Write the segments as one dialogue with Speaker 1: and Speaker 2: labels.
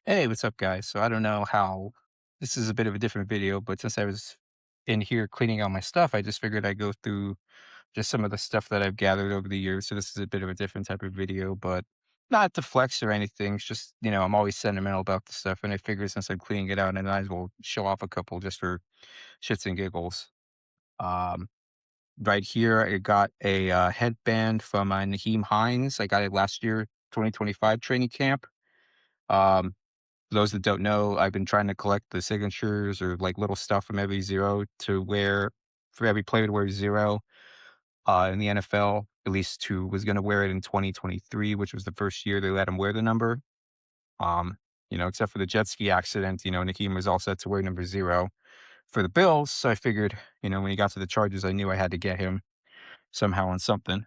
Speaker 1: Hey, what's up, guys? So I don't know how this is a bit of a different video, but since I was in here cleaning out my stuff, I just figured I'd go through just some of the stuff that I've gathered over the years. So this is a bit of a different type of video, but not to flex or anything. It's just, I'm always sentimental about the stuff. And I figured since I'm cleaning it out, I might as well show off a couple just for shits and giggles. Um, right here, I got a headband from Naheem Hines. I got it last year, 2025 training camp. Um, For those that don't know, I've been trying to collect the signatures or like little stuff from every zero to wear for every player to wear zero in the NFL, at least who was going to wear it in 2023, which was the first year they let him wear the number. Um, except for the jet ski accident, Nakeem was all set to wear number zero for the Bills. So I figured, when he got to the Chargers, I knew I had to get him somehow on something.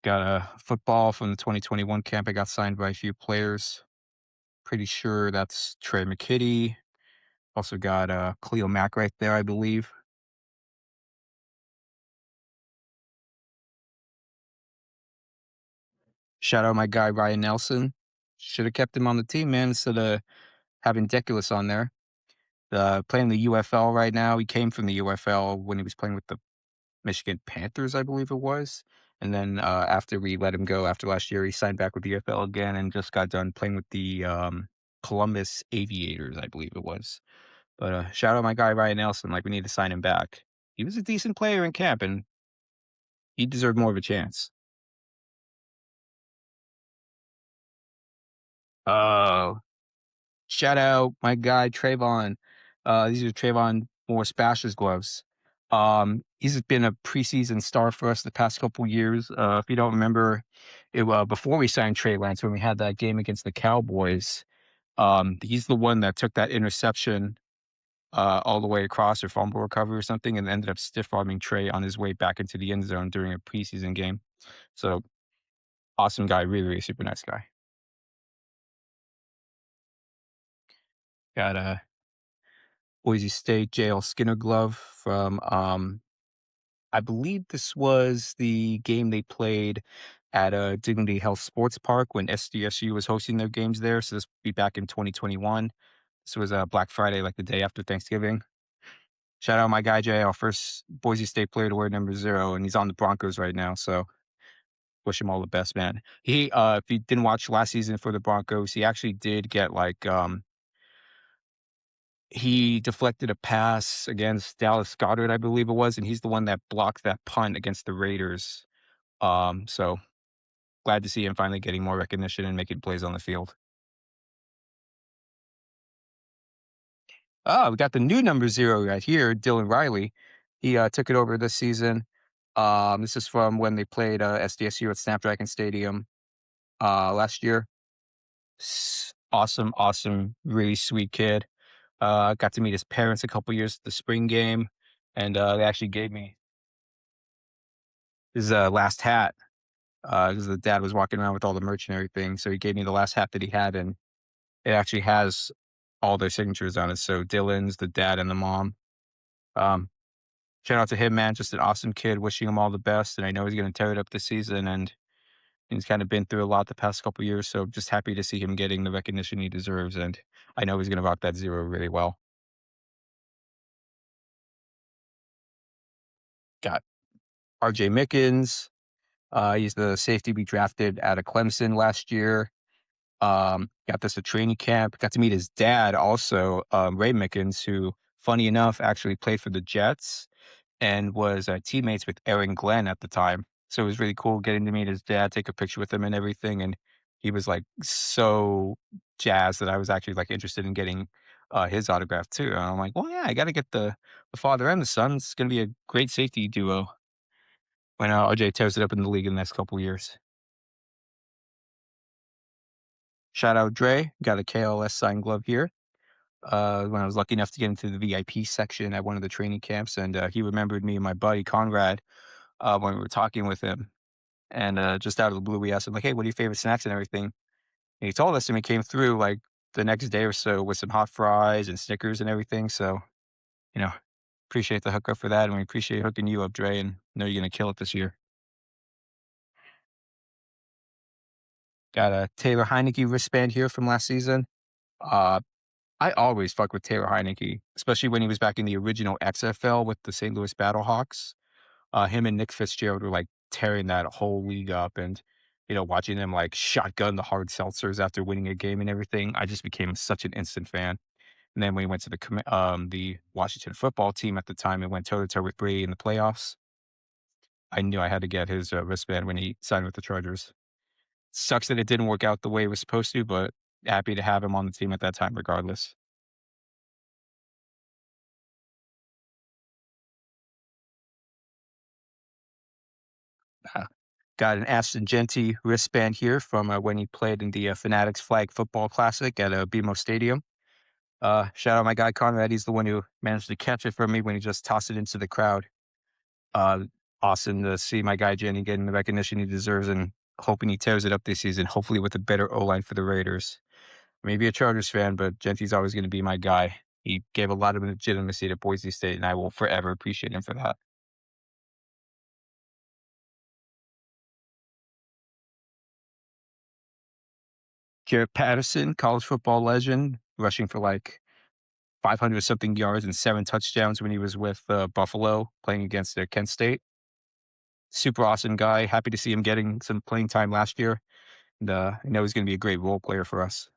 Speaker 1: Got a football from the 2021 camp. I got signed by a few players. Pretty sure that's Trey McKitty. Also got, Khalil Mack right there, I believe. Shout out my guy, Ryan Nelson. Should have kept him on the team, man, instead of having Deculus on there. Playing the UFL right now. He came from the UFL when he was playing with the Michigan Panthers, I believe it was. And then, after we let him go after last year, he signed back with the UFL again and just got done playing with the, Columbus Aviators, I believe it was. But, shout out my guy, Ryan Nelson, like, we need to sign him back. He was a decent player in camp, and he deserved more of a chance. Oh, shout out my guy Trayvon. These are Trayvon Moore Spash's gloves. He's been a preseason star for us the past couple years. If you don't remember, before we signed Trey Lance, when we had that game against the Cowboys, he's the one that took that interception all the way across or fumble recovery or something, and ended up stiff arming Trey on his way back into the end zone during a preseason game. So awesome guy, really, really super nice guy. Got a Boise State JL Skinner glove from, I believe this was the game they played at, Dignity Health Sports Park when SDSU was hosting their games there, so this would be back in 2021. This was, Black Friday, like, the day after Thanksgiving. Shout out my guy JL, first Boise State player to wear number 0, and he's on the Broncos right now, so wish him all the best, man. If you didn't watch last season for the Broncos, he actually did get, like, he deflected a pass against Dallas Goedert, I believe it was, and he's the one that blocked that punt against the Raiders. So glad to see him finally getting more recognition and making plays on the field. Oh, we got the new number 0 right here, Dylan Riley. He, took it over this season. This is from when they played, SDSU at Snapdragon Stadium, last year. Awesome, awesome, really sweet kid. Got to meet his parents a couple years at the spring game, and, they actually gave me his, last hat, because the dad was walking around with all the merch and everything, so he gave me the last hat that he had, and it actually has all their signatures on it, so Dylan's, the dad, and the mom. Um, Shout out to him, man, just an awesome kid, wishing him all the best, and I know he's gonna tear it up this season, and he's kinda been through a lot the past couple years, so just happy to see him getting the recognition he deserves, and I know he's gonna rock that 0 really well. Got RJ Mickens, he's the safety we drafted out of Clemson last year. Got this at training camp. Got to meet his dad also, Ray Mickens, who, funny enough, actually played for the Jets and was teammates with Aaron Glenn at the time. So it was really cool getting to meet his dad, take a picture with him and everything. And he was like so jazzed that I was actually like interested in getting his autograph too. And I'm like, well, yeah, I got to get the father and the son. It's going to be a great safety duo when RJ tears it up in the league in the next couple years. Shout out Dre, got a KLS signed glove here. When I was lucky enough to get into the VIP section at one of the training camps, and he remembered me and my buddy Conrad when we were talking with him. And just out of the blue, we asked him like, "Hey, what are your favorite snacks and everything?" And he told us, and we came through like the next day or so with some hot fries and Snickers and everything. So you know, appreciate the hookup for that, and we appreciate hooking you up, Dre. And know you're gonna kill it this year. Got a Taylor Heineke wristband here from last season. Uh, I always fuck with Taylor Heineke, especially when he was back in the original XFL with the St. Louis Battlehawks. Him and Nick Fitzgerald were like tearing that whole league up, and watching them like shotgun the hard seltzers after winning a game and everything. I just became such an instant fan. And then when he went to the Washington football team at the time and went toe to toe with Brady in the playoffs, I knew I had to get his wristband when he signed with the Chargers. Sucks that it didn't work out the way it was supposed to, but happy to have him on the team at that time regardless. Uh, Got an Ashton Genty wristband here from when he played in the Fanatics Flag Football Classic at BMO Stadium. Shout out my guy Conrad. He's the one who managed to catch it from me when he just tossed it into the crowd. Uh, Awesome to see my guy Jenny getting the recognition he deserves and hoping he tears it up this season, hopefully with a better O line for the Raiders. Maybe a Chargers fan, but Genty's always going to be my guy. He gave a lot of legitimacy to Boise State, and I will forever appreciate him for that. Jarrett Patterson, college football legend, rushing for like 500 something yards and 7 touchdowns when he was with Buffalo playing against Kent State. Super awesome guy. Happy to see him getting some playing time last year. And I know he's going to be a great role player for us.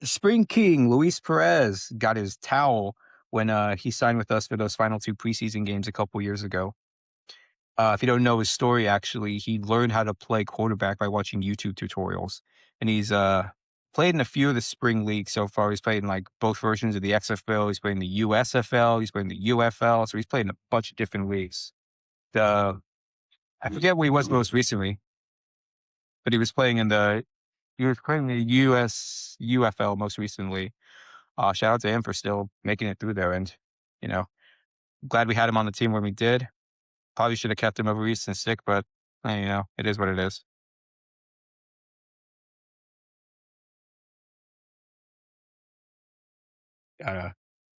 Speaker 1: Spring King, Luis Perez, got his towel when he signed with us for those final 2 preseason games a couple years ago. If you don't know his story, actually, he learned how to play quarterback by watching YouTube tutorials. And he's played in a few of the spring leagues so far. He's played in like both versions of the XFL. He's played in the USFL. He's played in the UFL. So he's played in a bunch of different leagues. The I forget where he was most recently, but he was playing the US UFL most recently. Shout out to him for still making it through there. And, you know, glad we had him on the team when we did. Probably should have kept him over Easton Stick, but, it is what it is. Uh,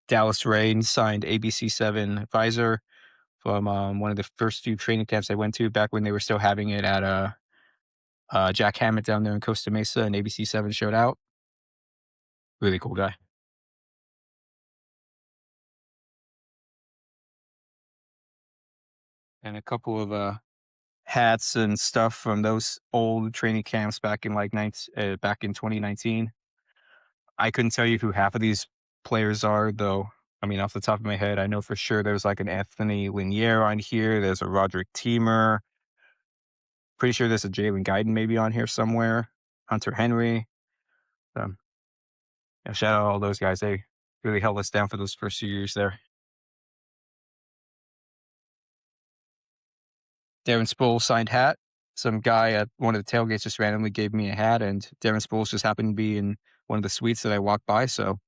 Speaker 1: Dallas Rain signed ABC7 advisor from one of the first few training camps I went to back when they were still having it at Jack Hammett down there in Costa Mesa, and ABC7 showed out. Really cool guy. And a couple of hats and stuff from those old training camps back in back in 2019. I couldn't tell you who half of these players are, though. I mean, off the top of my head, I know for sure there's like an Anthony Linier on here. There's a Roderick Teamer. Pretty sure there's a Jalen Guyton maybe on here somewhere. Hunter Henry. Um, Shout out all those guys. They really held us down for those first few years there. Darren Sproles signed hat. Some guy at one of the tailgates just randomly gave me a hat, and Darren Sproles just happened to be in one of the suites that I walked by. So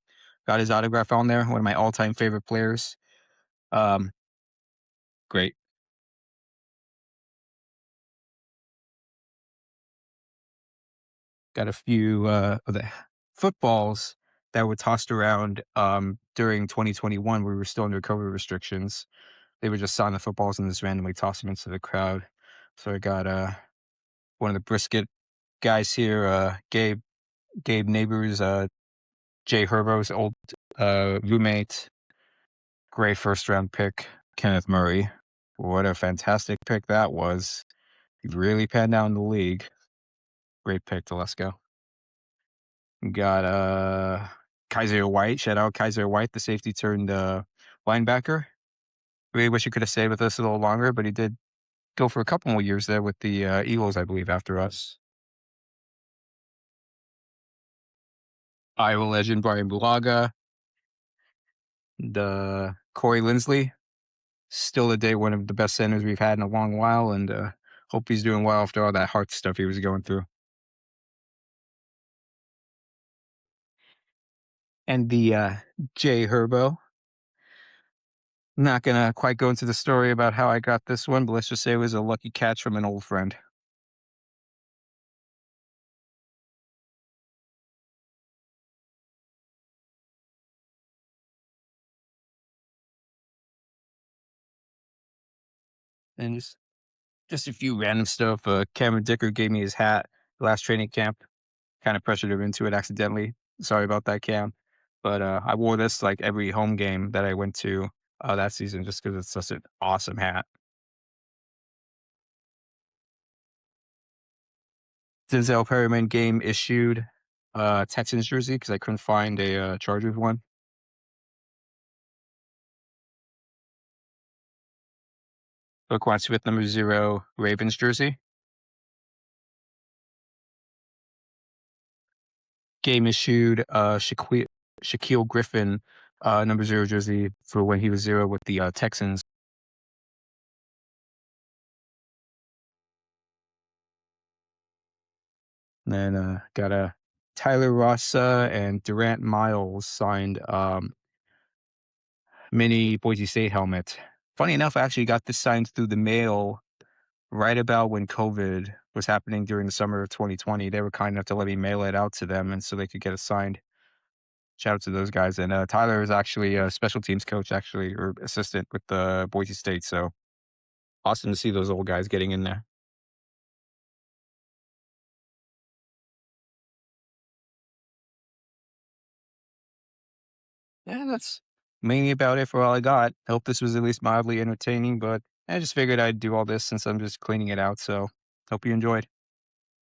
Speaker 1: got his autograph on there. One of my all-time favorite players. Um, Great. Got a few of the footballs that were tossed around during 2021. We were still under COVID restrictions. They would just sign the footballs and just randomly toss them into the crowd. So I got one of the brisket guys here, Gabe Neighbors, Jay Herbo's old roommate, great first round pick, Kenneth Murray. What a fantastic pick that was. He really panned out in the league. Great pick, Telesco. Got Kaiser White. Shout out Kaiser White, the safety turned linebacker. Really wish he could have stayed with us a little longer, but he did go for a couple more years there with the Eagles, I believe, after us. Iowa legend Brian Bulaga, the Corey Linsley, still today one of the best centers we've had in a long while, and hope he's doing well after all that heart stuff he was going through. And the Jay Herbo. Not gonna quite go into the story about how I got this one, but let's just say it was a lucky catch from an old friend. and just a few random stuff. Cameron Dicker gave me his hat last training camp. Kind of pressured him into it accidentally. Sorry about that, Cam. But I wore this like every home game that I went to that season just because it's such an awesome hat. Denzel Perryman game issued Texans jersey because I couldn't find a Chargers one. Laquan Smith number 0 Ravens jersey. Game issued Shaquille Griffin number 0 jersey for when he was 0 with the Texans. And then got a Tyler Rossa and Durant Miles signed mini Boise State helmet. Funny enough, I actually got this signed through the mail right about when COVID was happening during the summer of 2020. They were kind enough to let me mail it out to them, and so they could get it signed. Shout out to those guys. And Tyler is actually a special teams coach, actually, or assistant with the Boise State. So awesome to see those old guys getting in there. Yeah, that's mainly about it for all I got. Hope this was at least mildly entertaining, but I just figured I'd do all this since I'm just cleaning it out. So hope you enjoyed.